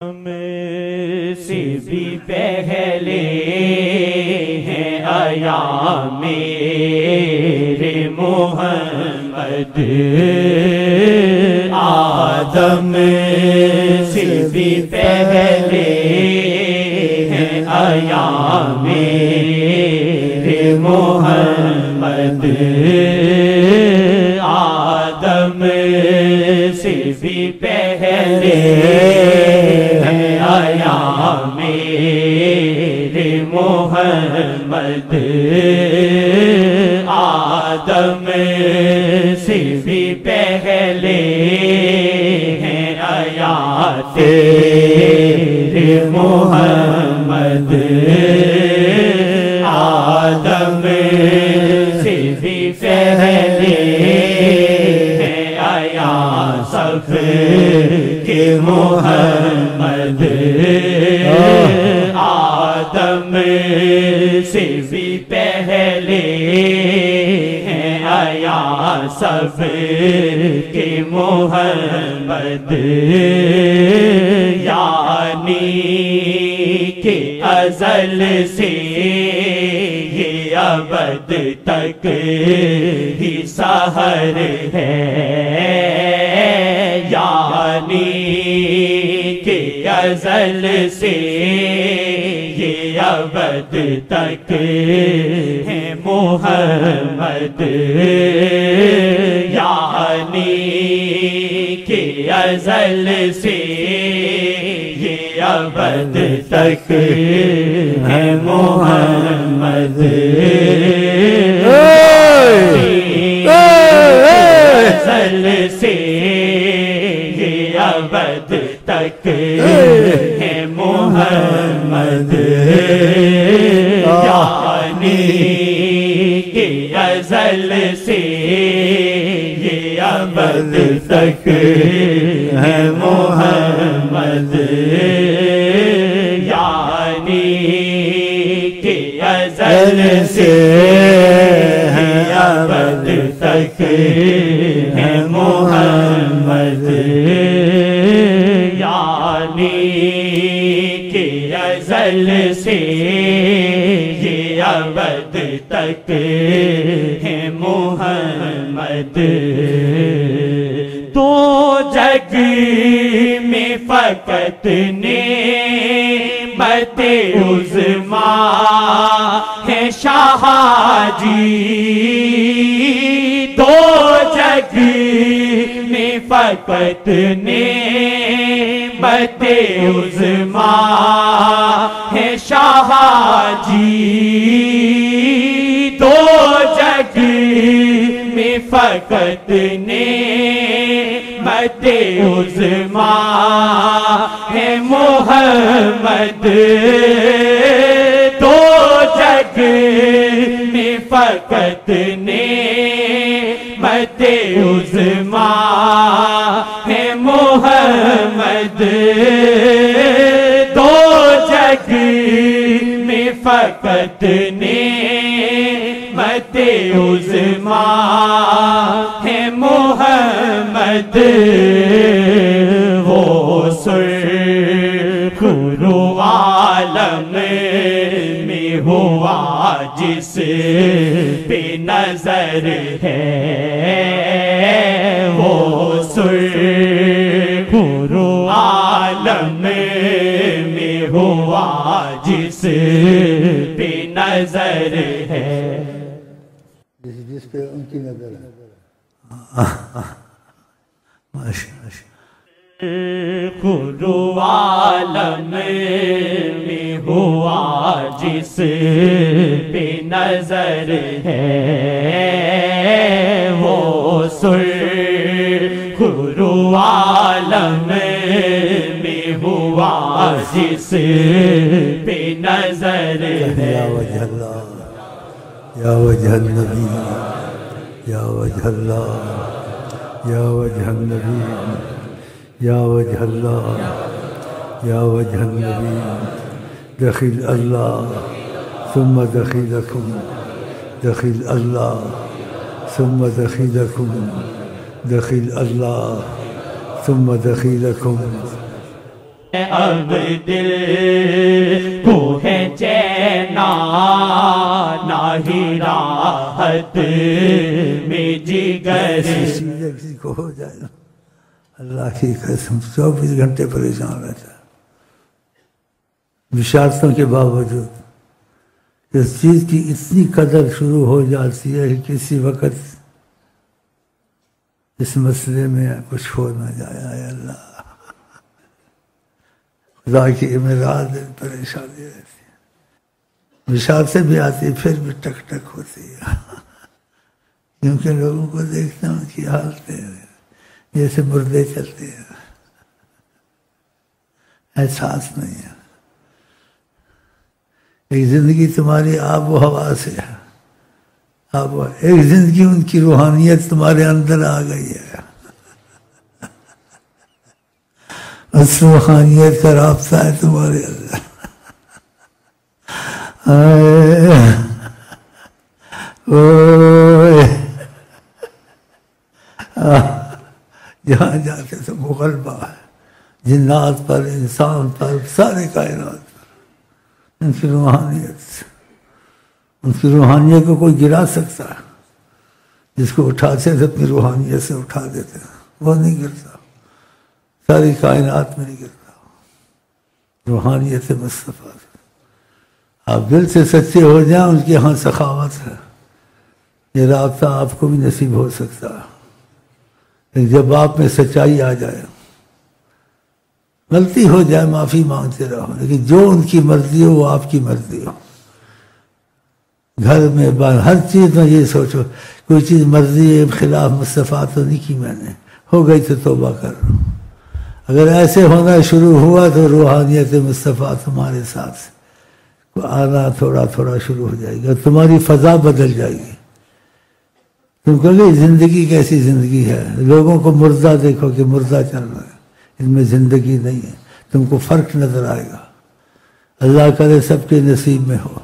سے بھی پہلے ہیں ایام میرے محمد، آدم سے بھی پہلے ہیں ایام میرے محمد، آدم سے بھی پہلے ایام میرے محمد، آدم سے بھی پہلے ہیں آیات تیرے محمد، آدم سے بھی پہلے ہیں آیات سب کے محمد، آدم سے بھی پہلے ہیں آیات سب کے محمد، یعنی کہ ازل سے یہ ابد تک ہی سحر ہے، یعنی کہ ازل سے یہ ابد تک ہے محمد، یعنی کہ ازل سے یہ ابد تک ہے محمد، ازل سے یہ ابد تک ہے محمد، یعنی کہ ازل سے یہ ابد تک ہے محمد، یعنی کہ ازل سے یہ ابد تک ہے محمد، یعنی کہ ازل سے یہ ابد تک ہے محمد، تو جگ میں فقط نعمت عظمیٰ ہے شاہ جی، تو جگ میں فقط نعمت عظمیٰ ہے شاہ جی، تو جگ میں فقط نعمت عظمیٰ ہے محمد، تو جگ میں فقط نعمت عظمیٰ ہے محمد، تو جگ میں فقط نعمت عظمیٰ ہے محمد، وہ سرخ رو عالم میں ہوا جس پہ نظر ہے، وہ سرخ رو عالم میں ہوا جس پہ نظر ہے، جس پہ ان کی نظر ہے، رو عالم میں ہوا جس پہ نظر ہے، وہ سرخ رو عالم میں ہوا جس پہ نظر ہے، یا وجہ اللہ، یا وجہ النبی، یا وجہ اللہ، یا وجہ النبی، یا وجہ اللہ، یا وجہ النبی، دخل اللہ ثم دخلکم، دخل اللہ ثم دخلکم، دخل اللہ ثم دخیلکم اب دل کو ہے چینا نہ ہی راحت میں جگر سیدھے کسی کو ہو جائے اللہ کی قسم 24 گھنٹے پریشان رہتا ہے بشارتوں کے باوجود اس چیز کی اتنی قدر شروع ہو جاتی ہے کہ کسی وقت اس مسئلے میں کچھ ہو نہ جائے اے اللہ خدا کی امراض پریشانی رہتی ہے بشارتیں بھی آتی پھر بھی ٹک ٹک ہوتی ہے کیونکہ لوگوں کو دیکھتا ہوں کی حالت ہے جیسے مردے چلتے ہیں احساس نہیں ہے ایک زندگی تمہاری آب و ہوا سے ہے ایک زندگی ان کی روحانیت تمہارے اندر آ گئی ہے اس روحانیت کا رابطہ ہے تمہارے اندر جہاں جاتے تو مغلبہ ہے جنات پر انسان پر سارے کائنات پر ان کی روحانیت کو کوئی گرا سکتا ہے جس کو اٹھاتے تھے اپنی روحانیت سے اٹھا دیتے وہ نہیں گرتا ساری کائنات میں نہیں گرتا روحانیت مصطفیٰ آپ دل سے سچے ہو جائیں ان کے یہاں سخاوت ہے یہ رابطہ آپ کو بھی نصیب ہو سکتا ہے لیکن جب آپ میں سچائی آ جائے غلطی ہو جائے معافی مانگتے رہو لیکن جو ان کی مرضی ہو وہ آپ کی مرضی ہو گھر میں باہر ہر چیز میں یہ سوچو کوئی چیز مرضی ہے خلاف مصطفیٰ تو نہیں کی میں نے ہو گئی تو توبہ کر اگر ایسے ہونا شروع ہوا تو روحانیت مصطفیٰ تمہارے ساتھ آنا تھوڑا تھوڑا شروع ہو جائے گا تمہاری فضا بدل جائے گی تم کہو گے زندگی کیسی زندگی ہے لوگوں کو مردہ دیکھو کہ مردہ چل رہا ہے ان میں زندگی نہیں ہے تم کو فرق نظر آئے گا اللہ کرے سب کے نصیب میں ہو